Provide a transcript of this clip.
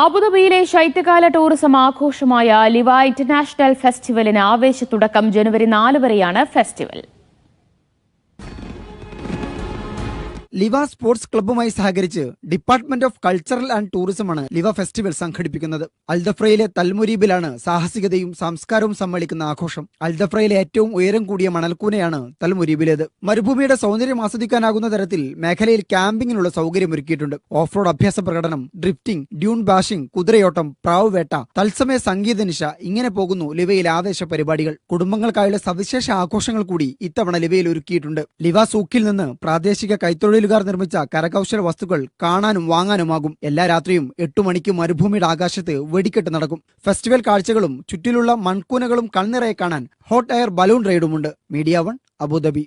അബുദാബിയിലെ ശൈത്യകാല ടൂറിസം ആഘോഷമായ ലിവ ഇന്റർനാഷണൽ ഫെസ്റ്റിവലിന് ആവേശത്തുടക്കം ജനുവരി 4 വരെയാണ് ഫെസ്റ്റിവൽ. ലിവ സ്പോർട്സ് ക്ലബ്ബുമായി സഹകരിച്ച് ഡിപ്പാർട്ട്മെന്റ് ഓഫ് കൾച്ചറൽ ആൻഡ് ടൂറിസമാണ് ലിവ ഫെസ്റ്റിവൽ സംഘടിപ്പിക്കുന്നത്. അൽദഫ്രയിലെ തൽമുരീബിലാണ് സാഹസികതയും സംസ്കാരവും സമ്മേളിക്കുന്ന ആഘോഷം. അൽദഫ്രയിലെ ഏറ്റവും ഉയരം കൂടിയ മണൽക്കൂനയാണ് തൽമുരീബിലേത്. മരുഭൂമിയുടെ സൗന്ദര്യം ആസ്വദിക്കാനാകുന്ന തരത്തിൽ മേഖലയിൽ ക്യാമ്പിങ്ങിനുള്ള സൗകര്യം ഒരുക്കിയിട്ടുണ്ട്. ഓഫ് റോഡ് അഭ്യാസ പ്രകടനം, ഡ്രിഫ്റ്റിംഗ്, ഡ്യൂൺ ബാഷിംഗ്, കുതിരയോട്ടം, പ്രാവ് വേട്ട, തത്സമയ സംഗീത നിശ, ഇങ്ങനെ പോകുന്നു ലിവയിലെ ആവേശ പരിപാടികൾ. കുടുംബങ്ങൾക്കായുള്ള സവിശേഷ ആഘോഷങ്ങൾ കൂടി ഇത്തവണ ലിവയിൽ ഒരുക്കിയിട്ടുണ്ട്. ലിവ സൂക്കിൽ നിന്ന് പ്രാദേശിക കൈത്തൊഴിൽ നിർമ്മിച്ച കരകൗശല വസ്തുക്കൾ കാണാനും വാങ്ങാനുമാകും. എല്ലാ രാത്രിയും 8 മണിക്ക് മരുഭൂമിയുടെ ആകാശത്ത് വെടിക്കെട്ട് നടക്കും. ഫെസ്റ്റിവൽ കാഴ്ചകളും ചുറ്റിലുള്ള മൺകൂനകളും കൺനിറയെ കാണാൻ ഹോട്ട് എയർ ബലൂൺ റൈഡുമുണ്ട്. Media 1 Abu Dhabi.